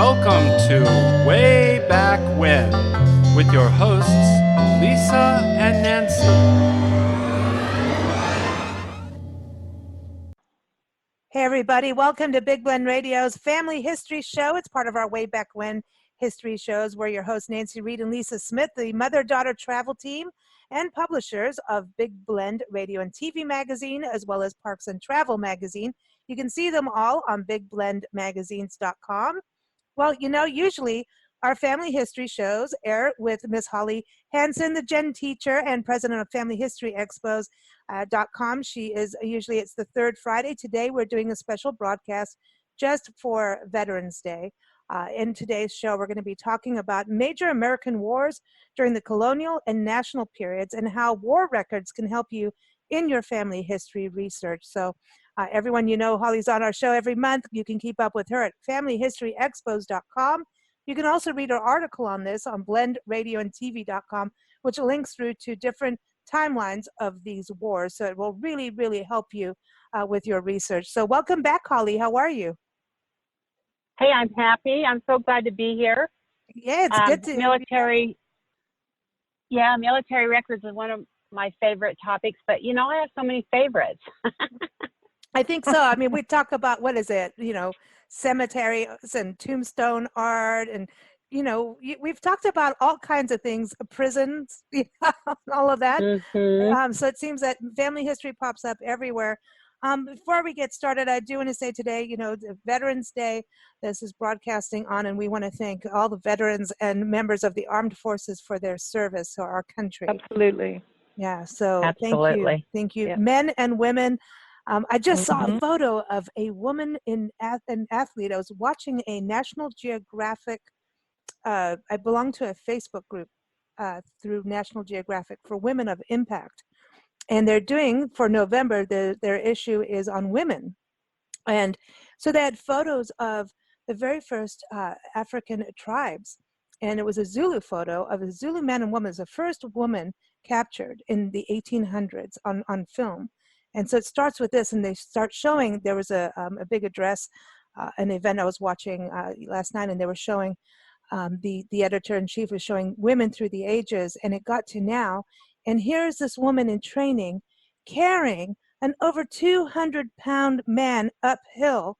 welcome to Way Back When with your hosts, Lisa and Nancy. Hey everybody, welcome to Big Blend Radio's Family History Show. It's part of our Way Back When history shows. We're your hosts, Nancy Reed and Lisa Smith, the mother-daughter travel team and publishers of Big Blend Radio and TV magazine, as well as Parks and Travel magazine. You can see them all on bigblendmagazines.com. Well, you know, usually our family history shows air with Miss Holly Hansen, the Gen teacher and president of Family-History-Expos. .com. She is usually, it's the third Friday. Today we're doing a special broadcast just for Veterans Day. In today's show, we're going to be talking about major American wars during the colonial and national periods and how war records can help you in your family history research. So everyone, you know, Holly's on our show every month. You can keep up with her at Family-History-Expos.com. You can also read her article on this on blendradioandtv.com, which links through to different timelines of these wars. So it will really, really help you with your research. So welcome back, Holly. How are you? Hey, I'm happy. I'm so glad to be here. Yeah, it's good to military records is one of my favorite topics, but you know, I have so many favorites. I think so. I mean, we talk about, what is it, you know, cemeteries and tombstone art, and you know, we've talked about all kinds of things, prisons, all of that. Mm-hmm. So it seems that family history pops up everywhere. Before we get started, I do want to say today, you know, the Veterans Day, this is broadcasting on, and we want to thank all the veterans and members of the armed forces for their service to our country. Absolutely. Yeah, so Absolutely. Thank you. Thank you. Yeah. Men and women. I just saw a Mhm. photo of a woman an athlete. I was watching a National Geographic. I belong to a Facebook group through National Geographic for Women of Impact. And they're doing, for November, their issue is on women. And so they had photos of the very first African tribes. And it was a Zulu photo of a Zulu man and woman. It was the first woman captured in the 1800s on film. And so it starts with this, and they start showing, there was a big address, an event I was watching last night, and they were showing, the editor-in-chief was showing women through the ages, and it got to now. And here's this woman in training carrying an over 200-pound man uphill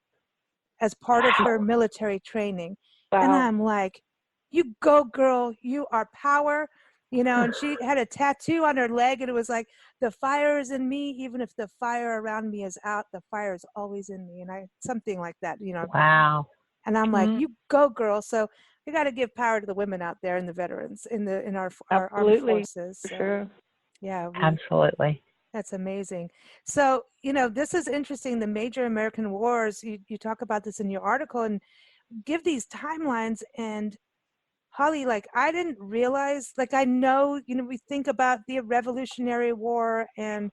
as part of her military training. Wow. And I'm like, you go, girl, you are power. You know, and she had a tattoo on her leg, and it was like, the fire is in me, even if the fire around me is out, the fire is always in me. And something like that, you know. Wow. And I'm like, Mhm. you go, girl. So we got to give power to the women out there and the veterans in our armed Absolutely. forces. For So, sure. yeah, Absolutely. that's amazing. So, you know, this is interesting. The major American wars, you talk about this in your article and give these timelines. And Holly, like, I didn't realize, like, I know, you know, we think about the Revolutionary War and,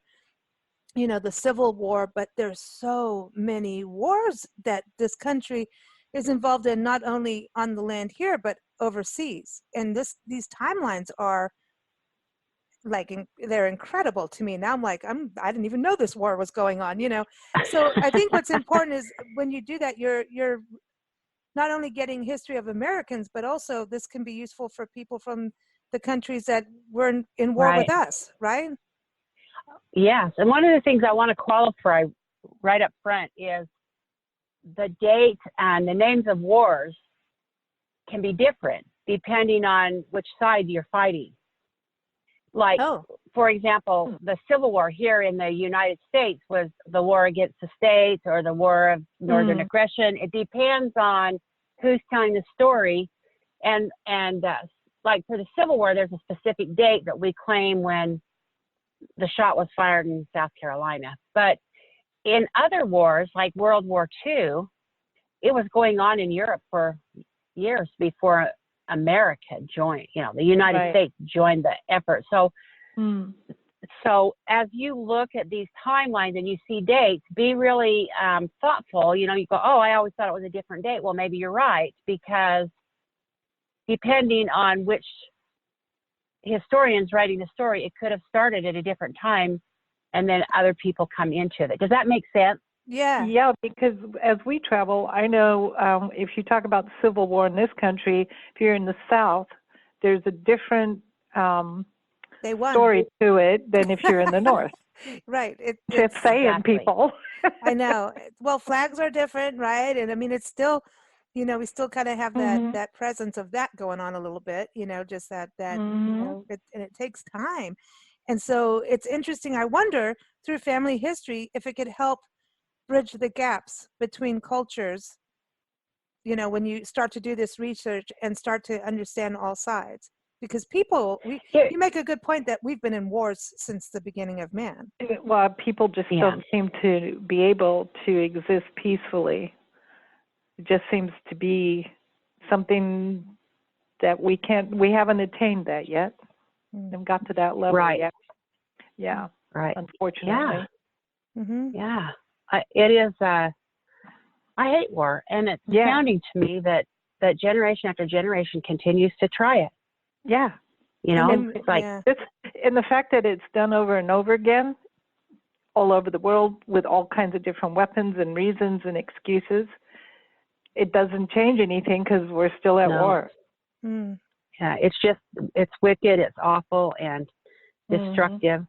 you know, the Civil War, but there's so many wars that this country is involved in, not only on the land here, but overseas. And these timelines are like, they're incredible to me. Now I'm like, I didn't even know this war was going on, you know? So I think what's important is when you do that, you're not only getting history of Americans, but also this can be useful for people from the countries that were in war with us, right? Yes. And one of the things I want to qualify right up front is the date and the names of wars can be different depending on which side you're fighting. Like, for example, the Civil War here in the United States was the war against the states or the war of Northern aggression. It depends on who's telling the story. And like for the Civil War, there's a specific date that we claim when the shot was fired in South Carolina. But in other wars, like World War II, it was going on in Europe for years before America joined, you know, the United States joined the effort. So, so as you look at these timelines and you see dates, be really thoughtful. You know, you go, oh, I always thought it was a different date. Well, maybe you're right, because depending on which historian's writing the story, it could have started at a different time and then other people come into it. Does that make sense? Yeah. Yeah, because as we travel, I know if you talk about the Civil War in this country, if you're in the South, there's a different They won. story to it than if you're in the North. Right. Just It's saying, Exactly. people. I know. Well, flags are different, right? And I mean, it's still, we still kind of have Mhm. that presence of that going on a little bit, just that Mhm. and it takes time. And so it's interesting. I wonder through family history if it could help bridge the gaps between cultures, when you start to do this research and start to understand all sides. Because Here, you make a good point that we've been in wars since the beginning of man. Well, people just Yeah. don't seem to be able to exist peacefully. It just seems to be something that we haven't attained that yet. Haven't got to that level Right. yet. Yeah, right. unfortunately. Mm-hmm. Yeah. It is, I hate war. And it's Yeah. astounding to me that generation after generation continues to try it. Yeah. It's like, yeah. And the fact that it's done over and over again, all over the world, with all kinds of different weapons and reasons and excuses, it doesn't change anything because we're still at No. war. Mm. yeah, it's wicked, it's awful, and destructive.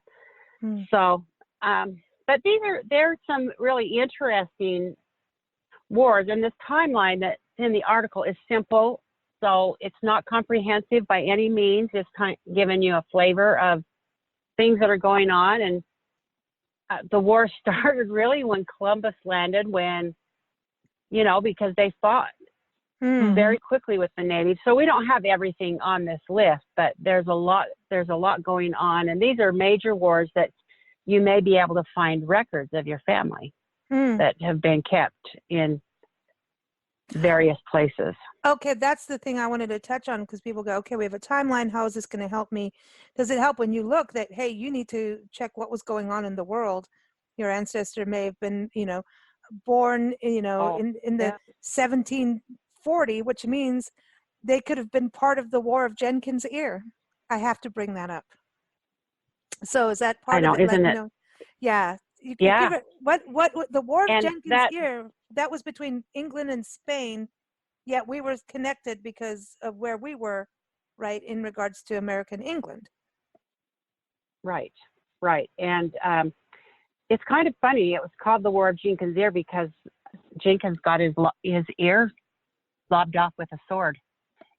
Mm. So, but there's some really interesting wars, and this timeline that's in the article is simple, so it's not comprehensive by any means. It's kind of giving you a flavor of things that are going on, and the war started really when Columbus landed, because they fought Mm. very quickly with the natives. So we don't have everything on this list, but there's a lot going on, and these are major wars that you may be able to find records of your family that have been kept in various places. Okay, that's the thing I wanted to touch on, because people go, okay, we have a timeline. How is this going to help me? Does it help when you look that, hey, you need to check what was going on in the world? Your ancestor may have been, born, in the 1740, which means they could have been part of the War of Jenkins Ear. I have to bring that up. So is that part of it? Isn't it? Yeah. You Yeah. give it, what the War of And Jenkins Ear, that was between England and Spain, yet we were connected because of where we were, right, in regards to American England. Right. And it's kind of funny. It was called the War of Jenkins Ear because Jenkins got his ear lobbed off with a sword.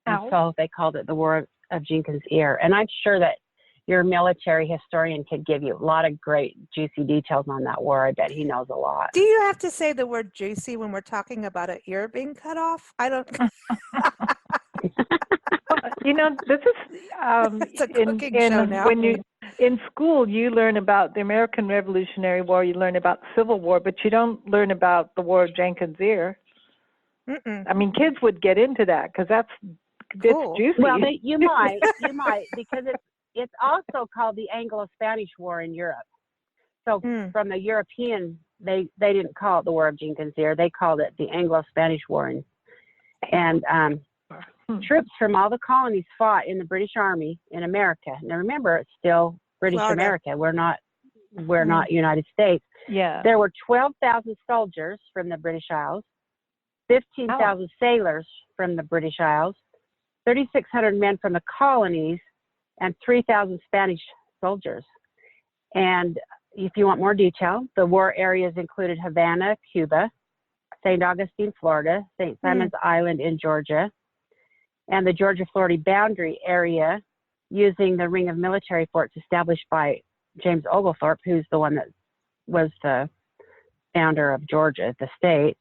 And so they called it the War of Jenkins Ear. And I'm sure that your military historian could give you a lot of great, juicy details on that war. I bet he knows a lot. Do you have to say the word juicy when we're talking about an ear being cut off? I don't. This is It's a cooking show now. When you in school, you learn about the American Revolutionary War, you learn about the Civil War, but you don't learn about the War of Jenkins Ear. Mm-mm. I mean, kids would get into that because Cool. it's juicy. Well, you might, because it's also called the Anglo-Spanish War in Europe. So from the Europeans, they didn't call it the War of Jenkins Ear. They called it the Anglo-Spanish War. And troops from all the colonies fought in the British Army in America. Now remember, it's still British Florida. America. We're not United States. Yeah. There were 12,000 soldiers from the British Isles, 15,000 sailors from the British Isles, 3,600 men from the colonies, and 3,000 Spanish soldiers. And if you want more detail, the war areas included Havana, Cuba, St. Augustine, Florida, St. Simon's Island in Georgia, and the Georgia-Florida boundary area, using the ring of military forts established by James Oglethorpe, who's the one that was the founder of Georgia, the state.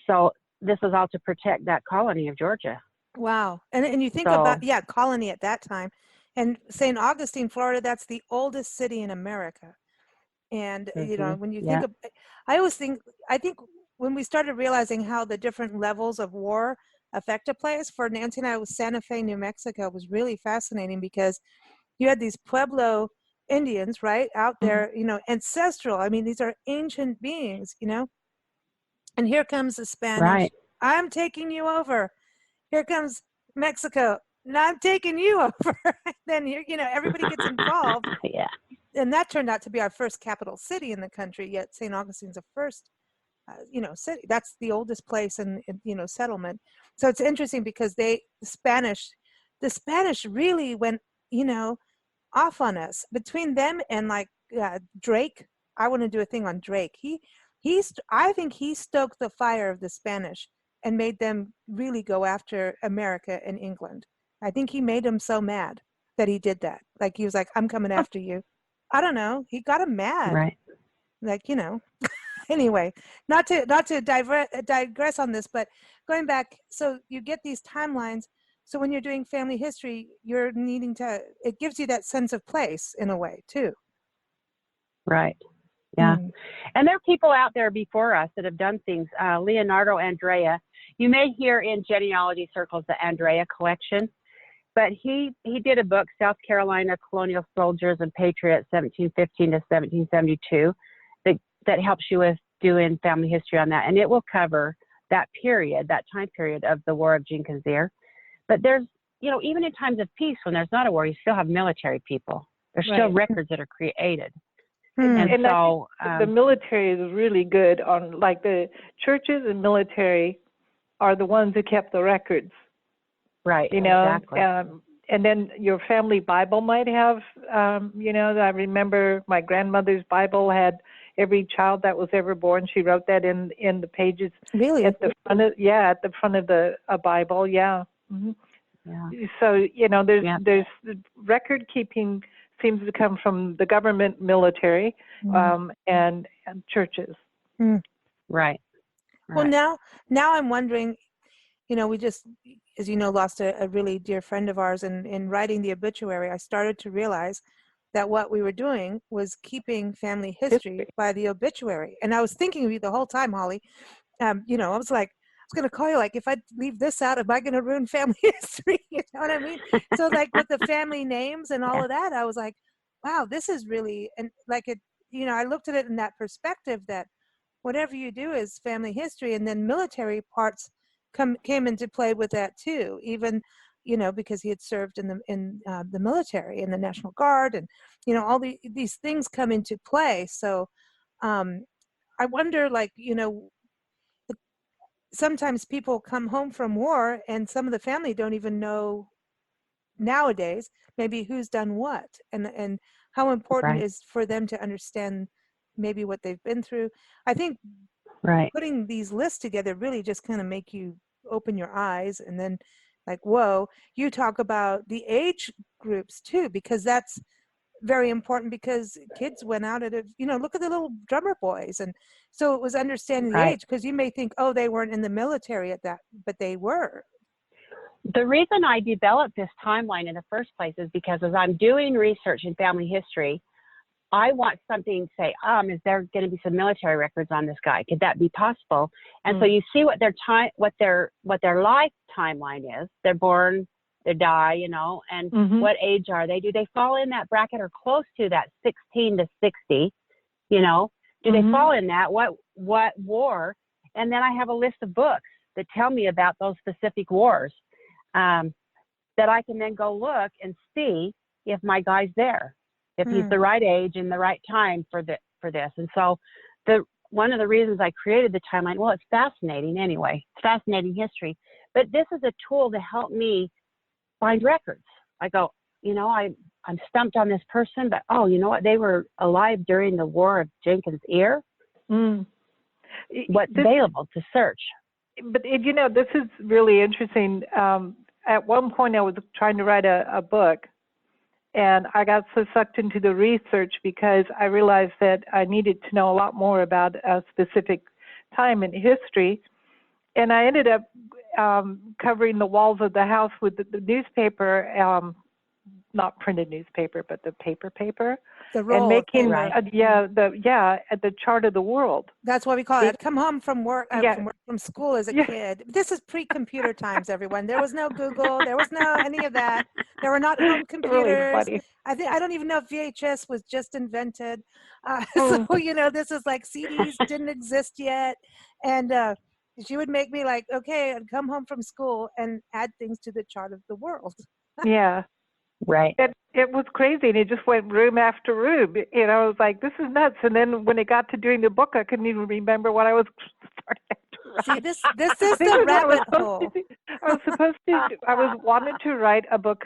So this was all to protect that colony of Georgia. Wow. And you think about, colony at that time. And St. Augustine, Florida, that's the oldest city in America. And, when you think of, I think when we started realizing how the different levels of war affect a place, for Nancy and I, was Santa Fe, New Mexico, was really fascinating because you had these Pueblo Indians, right, out there, ancestral. I mean, these are ancient beings, and here comes the Spanish. Right. I'm taking you over. Here comes Mexico. And I'm taking you over. Then everybody gets involved. Yeah. And that turned out to be our first capital city in the country, yet St. Augustine's the first city. That's the oldest place in settlement. So it's interesting because the Spanish really went, off on us. Between them and like Drake, I want to do a thing on Drake. I think he stoked the fire of the Spanish and made them really go after America and England. I think he made them so mad that he did that. Like he was like, I'm coming after you. I don't know. He got him mad. Right. Like, anyway, not to digress on this, but going back, so you get these timelines. So when you're doing family history, you're needing to, it gives you that sense of place in a way too. Right. Yeah. And there are people out there before us that have done things. Leonardo Andrea, you may hear in genealogy circles the Andrea collection, but he did a book, South Carolina Colonial Soldiers and Patriots, 1715 to 1772, that helps you with doing family history on that. And it will cover that period, that time period of the War of Jenkins Ear. But there's, even in times of peace, when there's not a war, you still have military people. There's still records that are created. And so the military is really good on, like, the churches and military are the ones who kept the records. Right. Exactly. And then your family Bible might have, I remember my grandmother's Bible had every child that was ever born. She wrote that in the pages. Really? At the front of the Bible. Yeah. Mm-hmm. Yeah. So, there's record keeping seems to come from the government, military, and churches. Right. Well, now I'm wondering, we just, as you know, lost a really dear friend of ours. And in writing the obituary, I started to realize that what we were doing was keeping family history by the obituary. And I was thinking of you the whole time, Holly. I was like, I was going to call you, like, if I leave this out, am I going to ruin family history? You know what I mean? So, like, with the family names and all of that, I was like, wow, this is really, and like it, I looked at it in that perspective that whatever you do is family history, and then military parts came into play with that too, even, because he had served in the military, in the National Guard, and, all these things come into play. So I wonder, like, sometimes people come home from war and some of the family don't even know nowadays maybe who's done what, and how important it is for them to understand maybe what they've been through. I think putting these lists together really just kind of make you open your eyes, and then like, whoa, you talk about the age groups too, because that's very important, because kids went out at look at the little drummer boys. And so it was understanding the age, because you may think, oh, they weren't in the military at that, but they were. The reason I developed this timeline in the first place is because as I'm doing research in family history, I want something to say, is there going to be some military records on this guy? Could that be possible? And so you see what their life timeline is. They're born, they die, and what age are they? Do they fall in that bracket or close to that 16 to 60? Do they fall in that? What war? And then I have a list of books that tell me about those specific wars, that I can then go look and see if my guy's there, if he's the right age and the right time for this. And so one of the reasons I created the timeline, well, it's fascinating anyway. It's fascinating history. But this is a tool to help me find records. I go, I'm stumped on this person, but you know what? They were alive during the War of Jenkins Ear. What's available to search? But this is really interesting. At one point, I was trying to write a book, and I got so sucked into the research because I realized that I needed to know a lot more about a specific time in history. And I ended up covering the walls of the house with the newspaper, not printed newspaper, but the paper. The roll, and making the the chart of the world. That's what we call it. I'd come home from work, from school as a kid. This is pre-computer times, everyone. There was no Google. There was no any of that. There were not home computers. Really funny. I don't even know if VHS was just invented. So this is like CDs didn't exist yet, and she would make me like, okay, I'd come home from school and add things to the chart of the world. Yeah. Right. It was crazy, and it just went room after room. You know, I was like, this is nuts. And then when it got to doing the book, I couldn't even remember what I was starting to write. See, this is Because the I was rabbit supposed hole. to, I was wanted to write a book,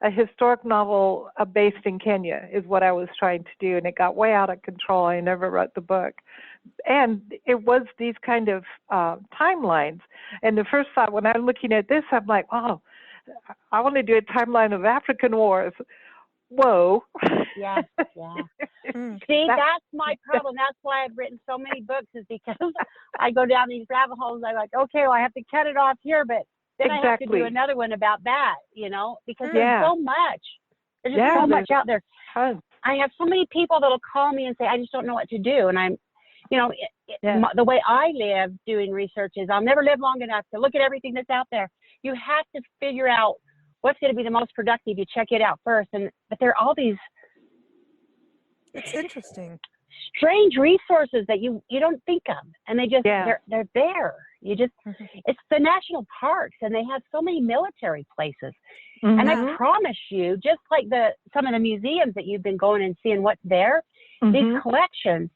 a historic novel based in Kenya is what I was trying to do, and it got way out of control. I never wrote the book. And it was these kind of timelines. And the first thought when I'm looking at this, I'm like, oh, I want to do a timeline of African wars. Whoa. Yeah, yeah. Mm. See, that's my problem. That's why I've written so many books, is because I go down these rabbit holes. I'm like, okay, well, I have to cut it off here, but then I have to do another one about that, you know, because there's so much. There's just so much out there. Tons. I have so many people that'll call me and say, I just don't know what to do. And I'm, you know, the way I live doing research is I'll never live long enough to look at everything that's out there. You have to figure out what's going to be the most productive. You check it out first. But there are all these It's interesting. strange resources that you don't think of, and they just they're there. You just it's the national parks, and they have so many military places. And I promise you, just like some of the museums that you've been going and seeing what's there, these collections,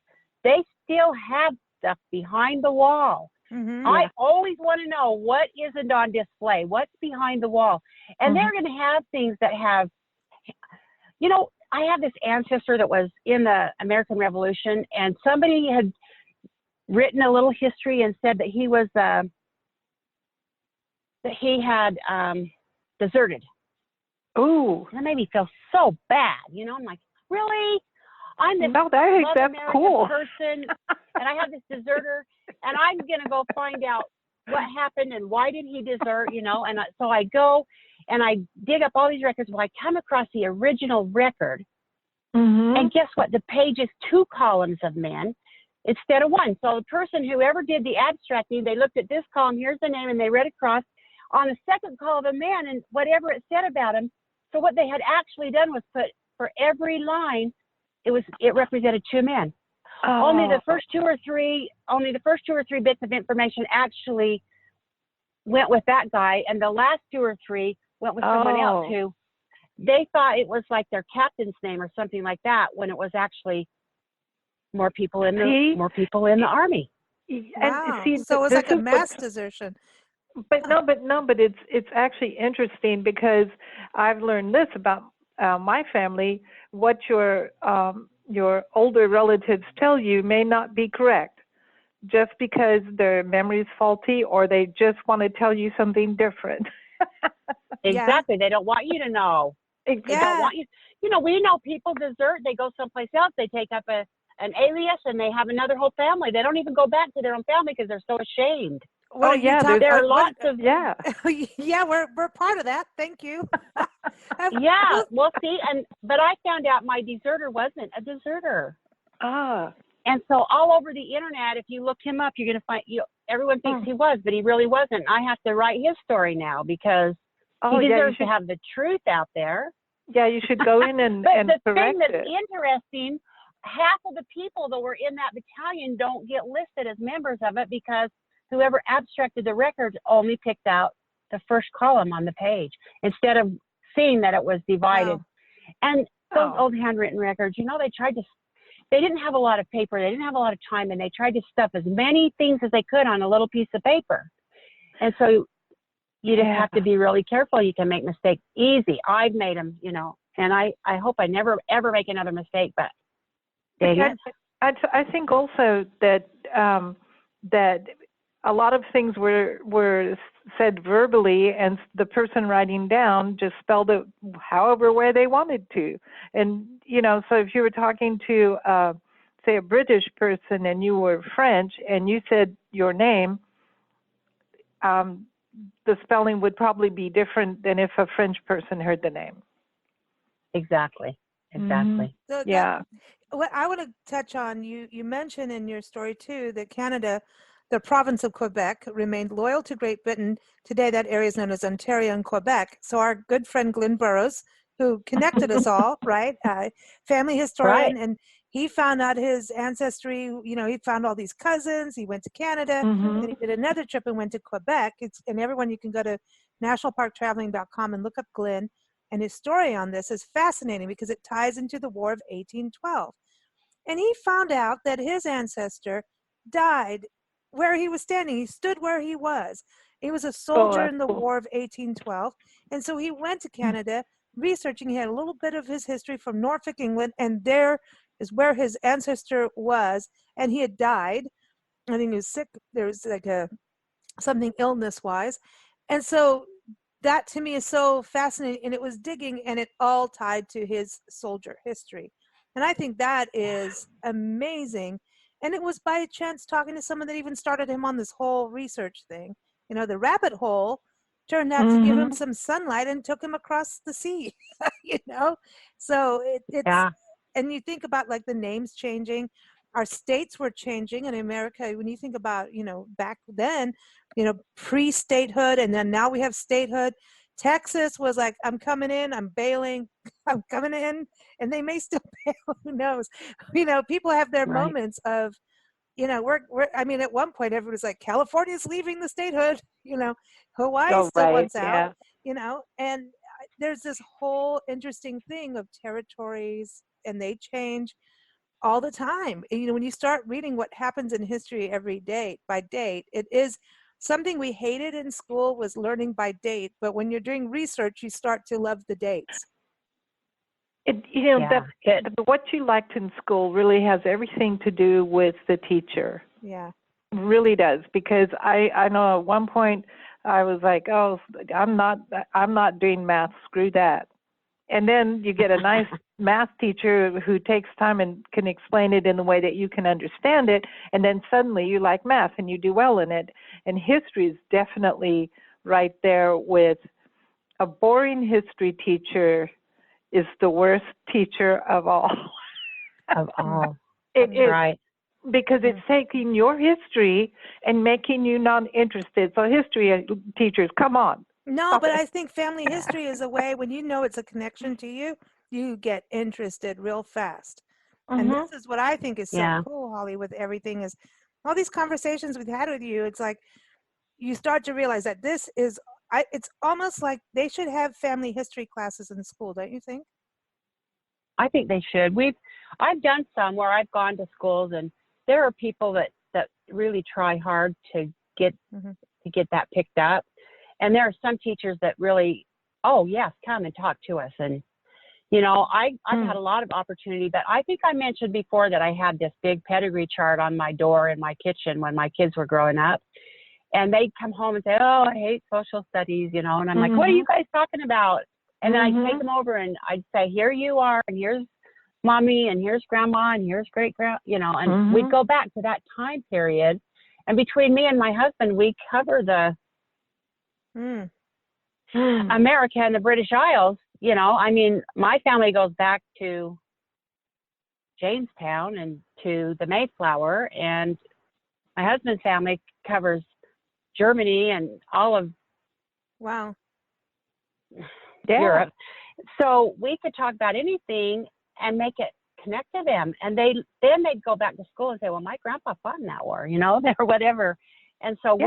they still have stuff behind the wall. I always want to know what isn't on display, what's behind the wall. And they're going to have things that have, you know, I have this ancestor that was in the American Revolution, and somebody had written a little history and said that he was, that he had deserted. Oh. That made me feel so bad. You know, I'm like, really? I'm this that's cool person, and I have this deserter, and I'm going to go find out what happened and why did he desert, you know? And so I go and I dig up all these records. Well, I come across the original record, and guess what? The page is 2 columns of men instead of 1. So the person, whoever did the abstracting, they looked at this column, here's the name, and they read across on the second column of a man and whatever it said about him. So what they had actually done was put for every line, it represented 2 men. Only the first two or three bits of information actually went with that guy, and the last 2 or 3 went with someone else who they thought it was like their captain's name or something like that, when it was actually more people in the army. Wow. And so it was like a mass desertion. But it's actually interesting, because I've learned this about my family. What your older relatives tell you may not be correct, just because their memory's faulty, or they just want to tell you something different. Exactly. They don't want you to know. They don't want you. You know, we know people desert. They go someplace else. They take up an alias, and they have another whole family. They don't even go back to their own family because they're so ashamed. There are lots of we're part of that. Thank you. Well, see, but I found out my deserter wasn't a deserter. And so all over the internet, if you look him up, you're going to find everyone thinks he was, but he really wasn't. I have to write his story now, because he deserves to have the truth out there. Yeah, you should go in and but and the correct thing that's it. interesting, half of the people that were in that battalion don't get listed as members of it, because whoever abstracted the records only picked out the first column on the page instead of seeing that it was divided. Wow. And those old handwritten records, you know, they didn't have a lot of paper. They didn't have a lot of time, and they tried to stuff as many things as they could on a little piece of paper. And so you just have to be really careful. You can make mistakes easy. I've made them, you know, and I hope I never, ever make another mistake, but I think also that that a lot of things were said verbally, and the person writing down just spelled it however way they wanted to. And, you know, so if you were talking to, say, a British person and you were French and you said your name, the spelling would probably be different than if a French person heard the name. Exactly. So what I want to touch on, you mentioned in your story too that Canada, the province of Quebec, remained loyal to Great Britain. Today that area is known as Ontario and Quebec. So our good friend Glenn Burroughs, who connected us all, right, family historian, and he found out his ancestry. You know, he found all these cousins. He went to Canada, then he did another trip and went to Quebec. And everyone, you can go to nationalparktraveling.com and look up Glenn. and his story on this is fascinating because it ties into the War of 1812. And he found out that his ancestor died where he was standing. He stood where he was. He was a soldier in the War of 1812. And so he went to Canada researching. He had a little bit of his history from Norfolk, England, and there is where his ancestor was. And he had died. I think he was sick. There was like something illness-wise. And so that to me is so fascinating. And it was digging, and it all tied to his soldier history. And I think that is amazing. And it was by chance talking to someone that even started him on this whole research thing. You know, the rabbit hole turned out to give him some sunlight and took him across the sea, you know? So it's, and you think about like the names changing, our states were changing in America. When you think about, you know, back then, you know, pre-statehood, and then now we have statehood. Texas was like, I'm coming in, I'm bailing, I'm coming in, and they may still bail, who knows? You know, people have their moments of, you know, I mean, at one point, everyone was like, California's leaving the statehood, you know, Hawaii still wants out, you know, and there's this whole interesting thing of territories, and they change all the time. And, you know, when you start reading what happens in history every date by date, it is something we hated in school was learning by date, but when you're doing research, you start to love the dates. You know, what you liked in school really has everything to do with the teacher. Yeah. It really does, because I know at one point I was like, oh, I'm not doing math, screw that. And then you get a nice math teacher who takes time and can explain it in the way that you can understand it, and then suddenly you like math and you do well in it. And history is definitely right there with a boring history teacher is the worst teacher of all. Of all. It is, right. Because it's taking your history and making you not interested. So history teachers, come on. No, but I think family history is a way, when you know it's a connection to you, you get interested real fast. And this is what I think is so cool, Holly, with everything, is all these conversations we've had with you. It's like you start to realize that this is, it's almost like they should have family history classes in school, don't you think? I think they should. I've done some where I've gone to schools, and there are people that really try hard to get that picked up. And there are some teachers that really, oh yes, come and talk to us. And, you know, I've had a lot of opportunity, but I think I mentioned before that I had this big pedigree chart on my door in my kitchen when my kids were growing up. And they'd come home and say, oh, I hate social studies, you know, and I'm like, what are you guys talking about? And then I'd take them over and I'd say, here you are, and here's mommy, and here's grandma, and here's great-grandma, you know, and we'd go back to that time period. And between me and my husband, we cover the America and the British Isles, you know. I mean, my family goes back to Jamestown and to the Mayflower, and my husband's family covers Germany and all of Europe. So we could talk about anything and make it connect to them. And they'd go back to school and say, well, my grandpa fought in that war, you know, or whatever. And so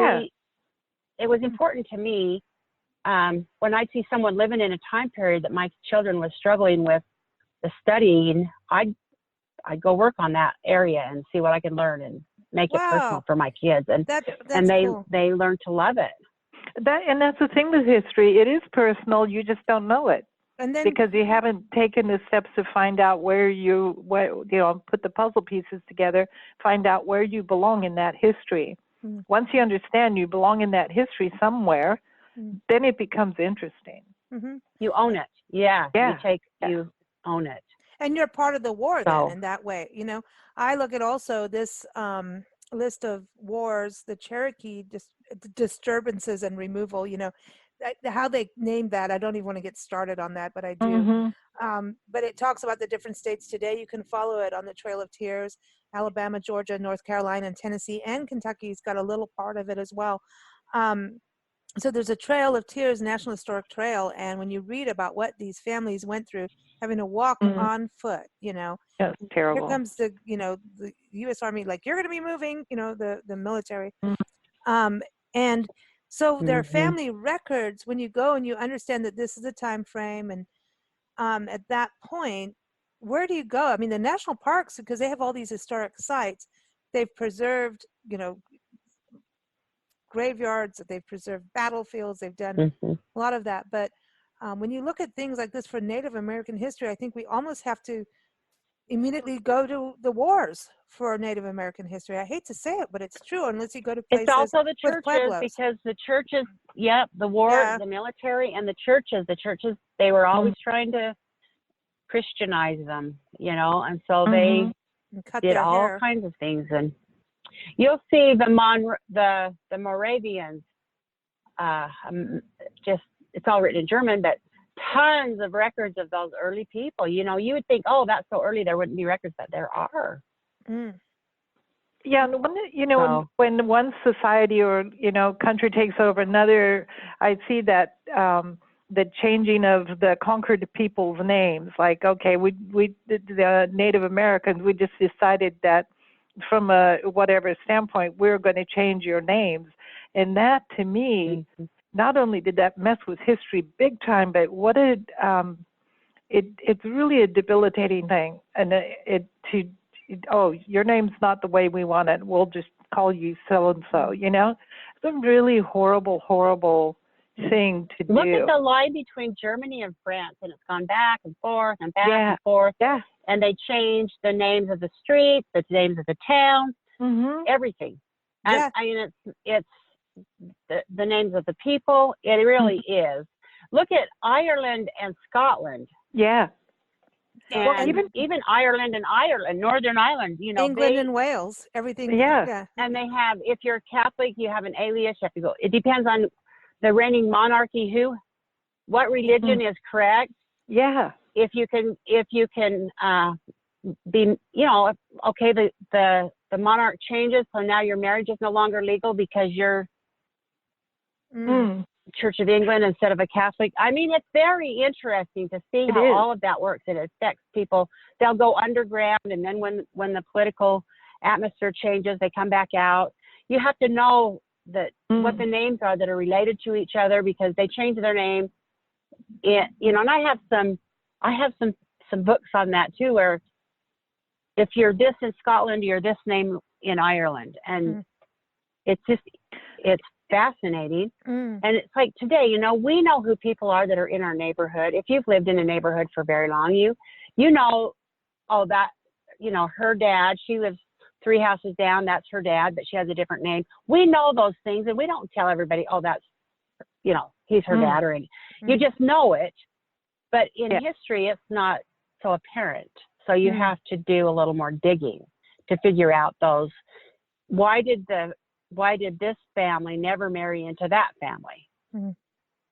it was important to me when I'd see someone living in a time period that my children was struggling with the studying, I'd go work on that area and see what I could learn and make it personal for my kids. And they learn to love it. And that's the thing with history. It is personal. You just don't know it. And then, because you haven't taken the steps to find out where you put the puzzle pieces together, find out where you belong in that history. Once you understand you belong in that history somewhere, then it becomes interesting. You own it. You own it. And you're part of the war then in that way. You know, I look at also this list of wars, the Cherokee disturbances and removal, you know, how they named that. I don't even want to get started on that, but I do. But it talks about the different states today. You can follow it on the Trail of Tears. Alabama, Georgia, North Carolina, and Tennessee, and Kentucky's got a little part of it as well. So there's a Trail of Tears, National Historic Trail, and when you read about what these families went through, having to walk on foot, you know, that's terrible. Here comes the U.S. Army, like, you're going to be moving, you know, the military. And so their family records, when you go and you understand that this is a time frame, and at that point, where do you go? I mean, the national parks, because they have all these historic sites, they've preserved, graveyards, they've preserved battlefields, they've done Mm-hmm. a lot of that. But when you look at things like this for Native American history, I think we almost have to immediately go to the wars for Native American history. I hate to say it, but it's true, unless you go to places It's also the with churches, pueblos. because the churches, the war, Yeah. the military, and the churches, they were always trying to Christianize them, and so they And cut did their all hair. kinds of things. And you'll see the Moravians, it's all written in German, but tons of records of those early people. You would think, oh, that's so early, there wouldn't be records, but there are. Mm. Yeah, and when one society or country takes over another, I see that the changing of the conquered people's names. Like, okay, the Native Americans, we just decided that from a whatever standpoint, we're going to change your names, and that to me, not only did that mess with history big time, but it's really a debilitating thing, and your name's not the way we want it, we'll just call you so and so. It's a really horrible thing to do. Look at the line between Germany and France, and it's gone back and forth and back and forth. Yeah. And they changed the names of the streets, the names of the towns, everything. And Yeah. I mean, it's the names of the people. It really is. Look at Ireland and Scotland. Yeah. And even Ireland and Northern Ireland, England and Wales, everything. Yeah. And they have, if you're Catholic, you have an alias. You have to go. It depends on the reigning monarchy, what religion is correct. Yeah. If you can be, okay, the monarch changes, so now your marriage is no longer legal because you're Church of England instead of a Catholic. I mean, it's very interesting to see how all of that works. It affects people. They'll go underground, and then when the political atmosphere changes, they come back out. You have to know that what the names are that are related to each other, because they change their name. And I have some books on that too, where if you're this in Scotland, you're this name in Ireland, and it's fascinating. And it's like today, we know who people are that are in our neighborhood. If you've lived in a neighborhood for very long, you know, oh, that, her dad, she lives 3 houses down, that's her dad, but she has a different name. We know those things, and we don't tell everybody, oh, that's, he's her dad or anything. You just know it. But in history, it's not so apparent. So you have to do a little more digging to figure out those. Why did this family never marry into that family?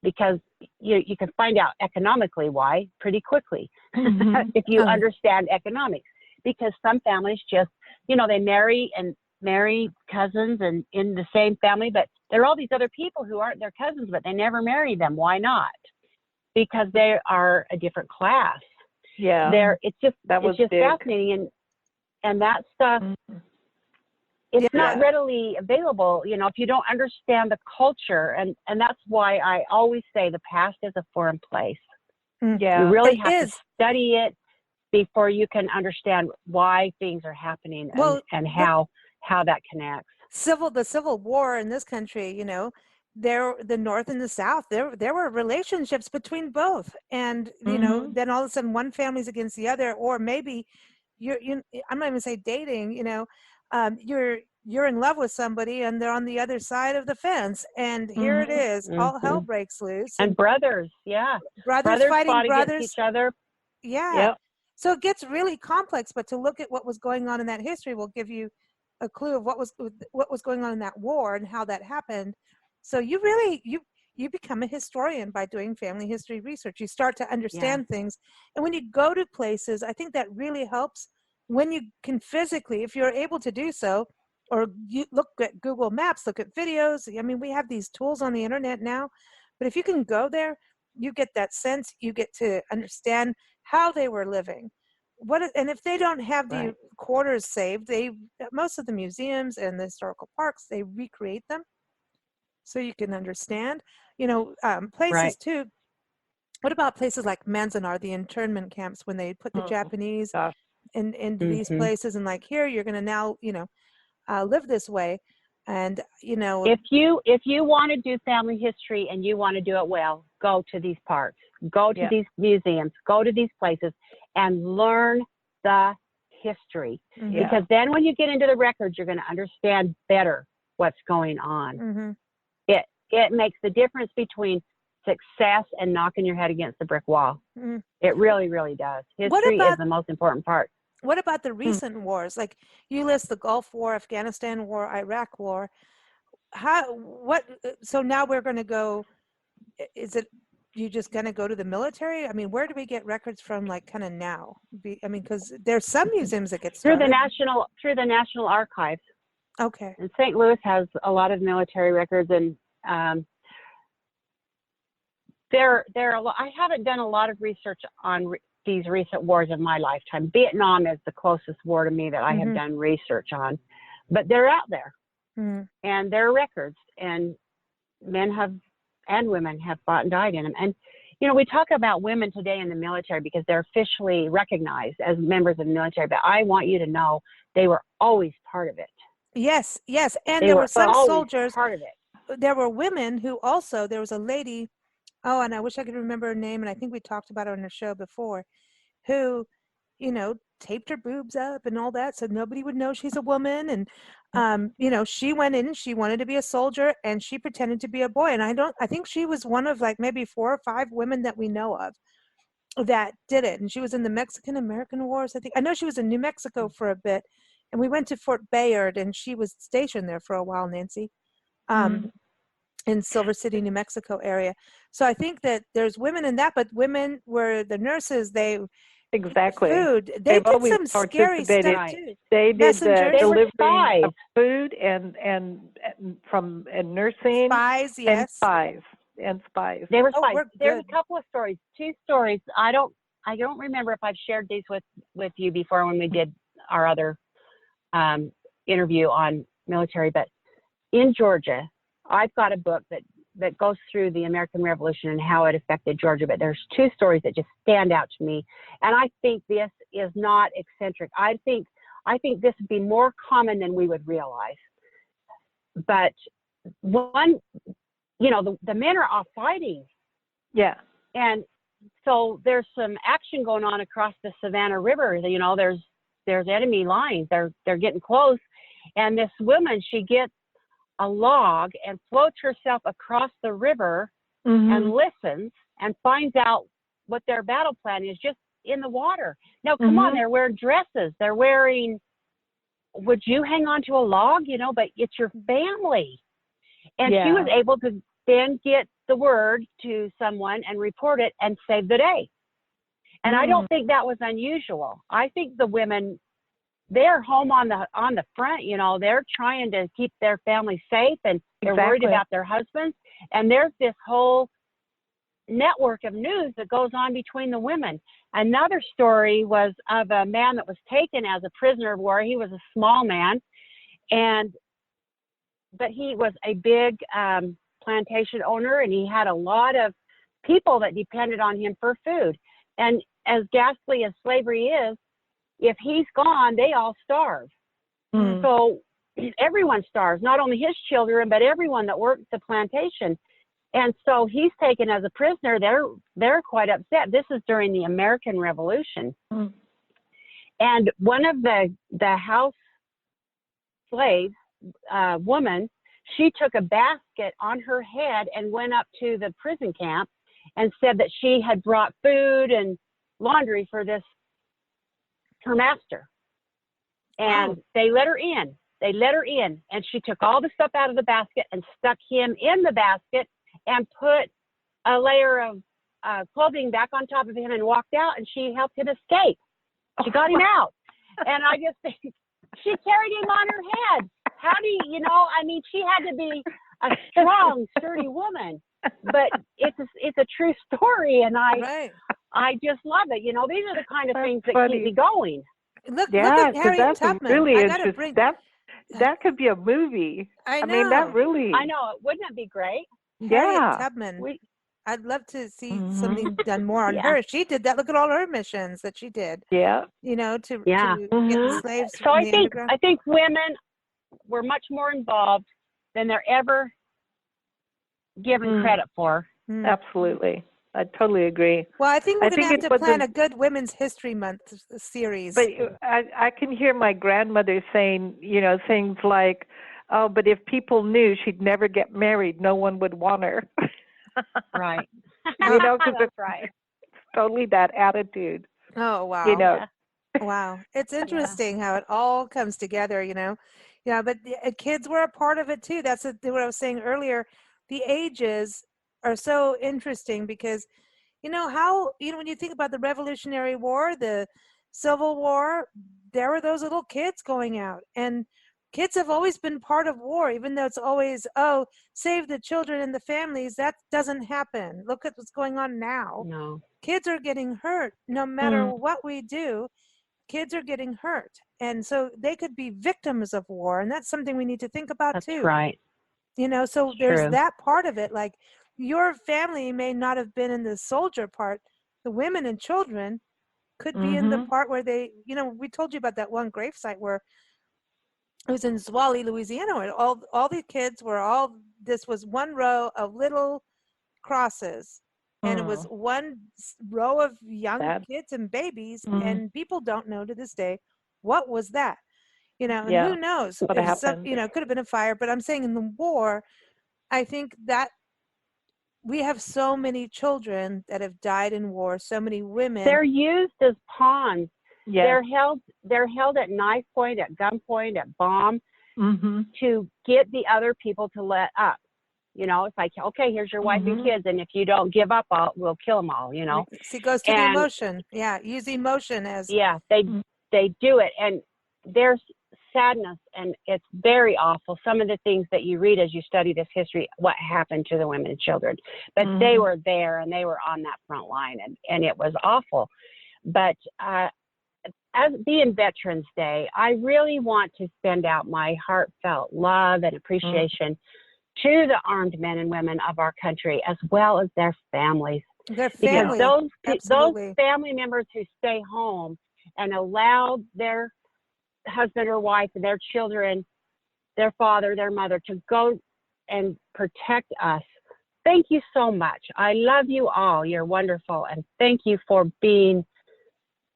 Because you can find out economically why pretty quickly if you understand economics. Because some families just, they marry cousins and in the same family, but there are all these other people who aren't their cousins, but they never marry them. Why not? Because they are a different class. Yeah. It's just fascinating, and that stuff. It's not readily available, if you don't understand the culture, and that's why I always say the past is a foreign place. Yeah, you really have to study it before you can understand why things are happening and how that connects. The Civil War in this country, the North and the South, there were relationships between both, and then all of a sudden one family's against the other, or maybe I'm not even say dating, you're in love with somebody and they're on the other side of the fence, and here it is, all hell breaks loose, and brothers fighting brothers against each other. So it gets really complex, but to look at what was going on in that history will give you a clue of what was going on in that war and how that happened. So you really you become a historian by doing family history research. You start to understand things, and when you go to places, I think that really helps when you can physically, if you're able to do so, or you look at Google Maps, look at videos. I mean, we have these tools on the internet now, but if you can go there, you get that sense, you get to understand how they were living. And if they don't have the quarters saved, most of the museums and the historical parks, they recreate them so you can understand, places too. What about places like Manzanar, the internment camps, when they put the Japanese Gosh. into these places and like, here, you're going to now, live this way. And, if you want to do family history and you want to do it well, go to these parks, go to these museums, go to these places and learn the history. Because then when you get into the records, you're going to understand better what's going on. It makes the difference between success and knocking your head against the brick wall. It really, really does. History is the most important part. What about the recent wars? Like you list the Gulf War, Afghanistan War, Iraq War. So now we're going to go, is it, you just going to go to the military? I mean, where do we get records from, like, kind of now? Because there's some museums that get started. Through the National Archives. Okay. And St. Louis has a lot of military records, and I haven't done a lot of research on these recent wars of my lifetime. Vietnam is the closest war to me that I have done research on, but they're out there, and there are records, and men and women have fought and died in them. And we talk about women today in the military because they're officially recognized as members of the military, but I want you to know they were always part of it. Yes, and there were some soldiers. Part of it. There were women who also. There was a lady. Oh, and I wish I could remember her name, and I think we talked about her on the show before, who, taped her boobs up and all that so nobody would know she's a woman. And, she went in and she wanted to be a soldier and she pretended to be a boy. And I think she was one of like maybe 4 or 5 women that we know of that did it. And she was in the Mexican-American Wars, I think. I know she was in New Mexico for a bit. And we went to Fort Bayard and she was stationed there for a while, Nancy. In Silver City, New Mexico area. So I think that there's women in that, but women were the nurses. They food. They did some scary stuff too. They did the delivery of food and nursing. Spies, yes. And spies. They were spies. There's a couple of stories. 2 stories. I don't remember if I've shared these with you before when we did our other interview on military, but in Georgia, I've got a book that goes through the American Revolution and how it affected Georgia, but there's 2 stories that just stand out to me. And I think this is not eccentric. I think this would be more common than we would realize. But one, the men are off fighting. Yeah. And so there's some action going on across the Savannah River. There's enemy lines. They're getting close. And this woman, she gets a log and floats herself across the river and listens and finds out what their battle plan is just in the water. Now, come on, they're wearing dresses. They're wearing, would you hang on to a log? But it's your family. And she was able to then get the word to someone and report it and save the day. And I don't think that was unusual. I think the women, they're home on the front, they're trying to keep their family safe and they're worried about their husbands. And there's this whole network of news that goes on between the women. Another story was of a man that was taken as a prisoner of war. He was a small man, but he was a big plantation owner, and he had a lot of people that depended on him for food. And as ghastly as slavery is, if he's gone, they all starve. So everyone starves, not only his children, but everyone that worked the plantation. And so he's taken as a prisoner. They're quite upset. This is during the American Revolution. And one of the house slaves, woman, she took a basket on her head and went up to the prison camp and said that she had brought food and laundry for her master. And they let her in. And she took all the stuff out of the basket and stuck him in the basket and put a layer of clothing back on top of him and walked out, and she helped him escape. She got him out. And I just think she carried him on her head. How do you, she had to be a strong, sturdy woman. But it's a true story, and I just love it. These are the kind of things that keep me going. Look at Harriet Tubman. Really interesting. That could be a movie. I know. I mean, that really. I know. Wouldn't that be great? Harriet Tubman. I'd love to see Mhm. something done more on Yeah. her. She did that. Look at all her missions that she did, Yeah. you know, to Yeah. get Mhm. slaves So from I the think underground. women were much more involved than they're ever given Mm. credit for. Mm. Absolutely. I totally agree. Well, I think we're I going to think have it to was plan a good Women's History Month series. but I can hear my grandmother saying, things like, "Oh, but if people knew she'd never get married, no one would want her." Right. Because That's it's right. totally that attitude. Oh, wow. Yeah. Wow. It's interesting how it all comes together, you know. Yeah, but the kids were a part of it too. That's what I was saying earlier. The ages are so interesting because, when you think about the Revolutionary War, the Civil War, there were those little kids going out. And kids have always been part of war, even though it's always, oh, save the children and the families. That doesn't happen. Look at what's going on now. No. Kids are getting hurt no matter what we do. Kids are getting hurt, and so they could be victims of war, and that's something we need to think about That's too. right. So there's True. that part of it. Like, your family may not have been in the soldier part. The women and children could be in the part where they, we told you about that one gravesite where it was in Zwolle, Louisiana, where all the kids were this was one row of little crosses, and it was one row of young kids and babies, and people don't know to this day what was that, and Yeah. who knows What if happened? it could have been a fire. But I'm saying in the war, I think that we have so many children that have died in war, so many women. They're used as pawns. Yeah. They're held at knife point, at gunpoint, at bomb Mhm. to get the other people to let up. It's like, okay, here's your wife and kids, and if you don't give up, we'll kill them all. See, goes to the emotion. Yeah, use emotion as. Yeah, they do it, and there's sadness, and it's very awful. Some of the things that you read as you study this history, what happened to the women and children, but they were there and they were on that front line, and it was awful. But as being Veterans Day, I really want to send out my heartfelt love and appreciation to the armed men and women of our country, as well as their families. Because those family members who stay home and allow their husband or wife and their children, their father, their mother, to go and protect us. Thank you so much. I love you all. You're wonderful. And thank you for being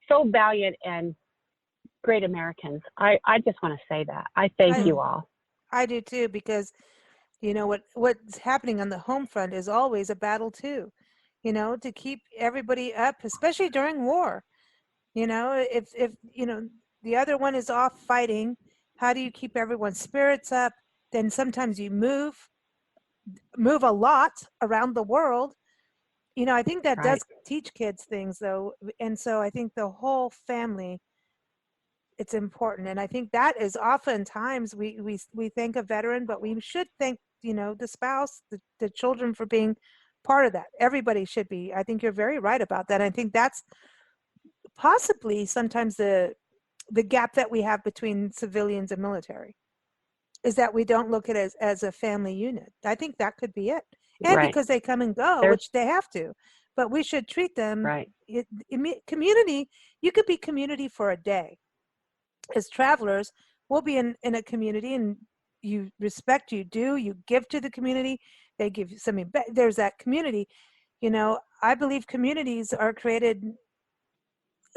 so valiant and great Americans. I just want to say that. I thank you all. I do too, because what's happening on the home front is always a battle too, to keep everybody up, especially during war. If the other one is off fighting, how do you keep everyone's spirits up? Then sometimes you move a lot around the world. I think that does teach kids things though. And so I think the whole family, it's important. And I think that is oftentimes we thank a veteran, but we should thank, the spouse, the children for being part of that. Everybody should be. I think you're very right about that. I think that's possibly sometimes the gap that we have between civilians and military, is that we don't look at it as a family unit. I think that could be it. And because they come and go, which they have to, but we should treat them community. You could be community for a day. As travelers, we'll be in a community, and you respect, you give to the community. They give you something back. There's that community. I believe communities are created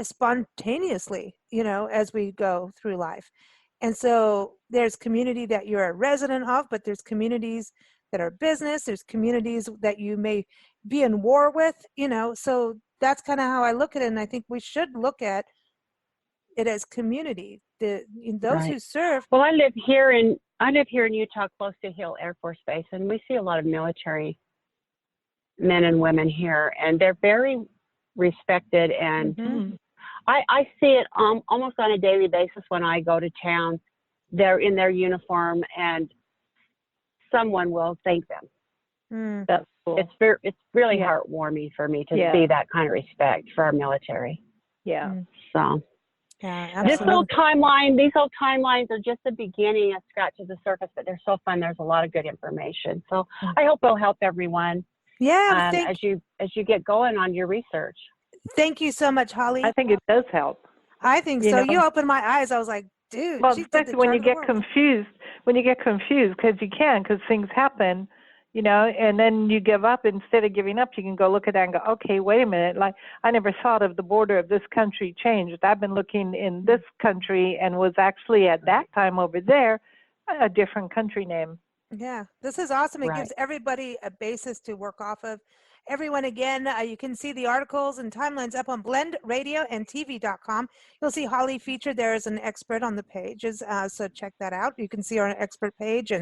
spontaneously, as we go through life. And so there's community that you're a resident of, but there's communities that are business. There's communities that you may be in war with, so that's kind of how I look at it. And I think we should look at it as community. Those who serve. Well, I live here in Utah, close to Hill Air Force Base, and we see a lot of military men and women here, and they're very respected. And I see it almost on a daily basis when I go to town. They're in their uniform, and someone will thank them. That's cool. It's really heartwarming for me to see that kind of respect for our military. Yeah. So. Yeah, these little timelines are just the beginning, a scratch of the surface, but they're so fun. There's a lot of good information. So I hope it'll help everyone. Yeah, as you get going on your research. thank you so much, Holly. I think it does help. I think You so. know? You opened my eyes. I was like, dude, Well, she did the especially when chart you of the get world. confused, because things happen, and then you give up. Instead of giving up, you can go look at that and go, okay, wait a minute. Like, I never thought of the border of this country changed. I've been looking in this country and was actually at that time over there a different country name. Yeah, this is awesome. It Right. gives everybody a basis to work off of. Everyone, again, you can see the articles and timelines up on blendradioandtv.com. You'll see Holly featured there as an expert on the pages, so check that out. You can see her on an expert page,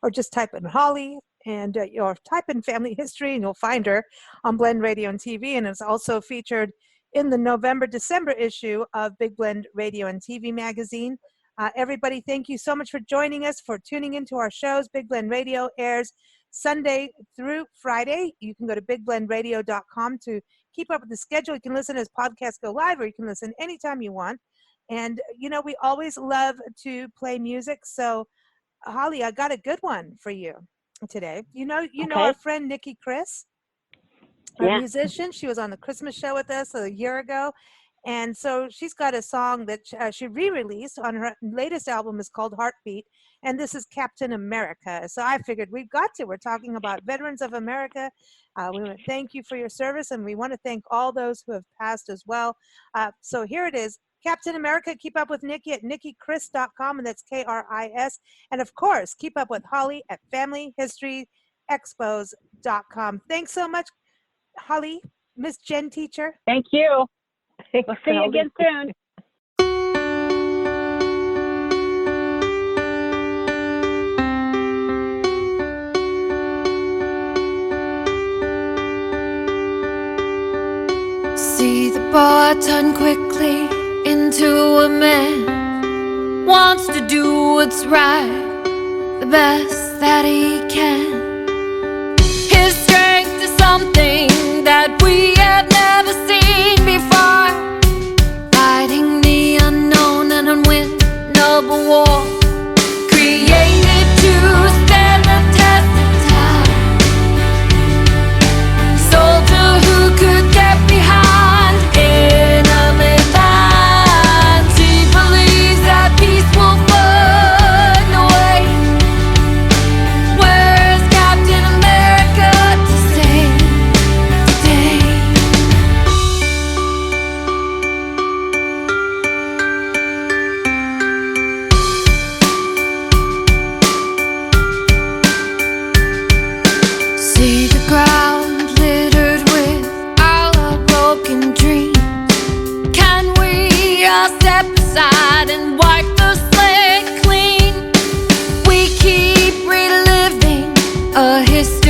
or just type in Holly and or type in family history, and you'll find her on Blend Radio and TV. And it's also featured in the November-December issue of Big Blend Radio and TV magazine. Everybody, thank you so much for joining us, for tuning into our shows. Big Blend Radio airs Sunday through Friday. You can go to bigblendradio.com to keep up with the schedule. You can listen as podcasts go live, or you can listen anytime you want. And, we always love to play music. So, Holly, I got a good one for you today. You know our friend Nikki Chris, our musician. She was on the Christmas show with us a year ago. And so she's got a song that she re-released on her latest album. Is called Heartbeat, and this is Captain America. So I figured we're talking about veterans of America. We want to thank you for your service, and we want to thank all those who have passed as well. So here it is, Captain America. Keep up with Nikki at NikkiChris.com, and that's KRIS. And of course, keep up with Holly at Family-History-Expos.com. Thanks so much, Holly, Miss Jen Teacher. Thank you. Thanks, We'll see you again soon. See the boy turn quickly into a man, wants to do what's right, the best that he can. His strength is something that we have never seen before, fighting the unknown and unwinnable war, created to stand the test of time. Soldier who could get behind enemy lines. He believes that peace will find a way. Where's Captain America to save today? See the ground littered with all our broken dreams. Can we all step aside and wipe the slate clean? We keep reliving a history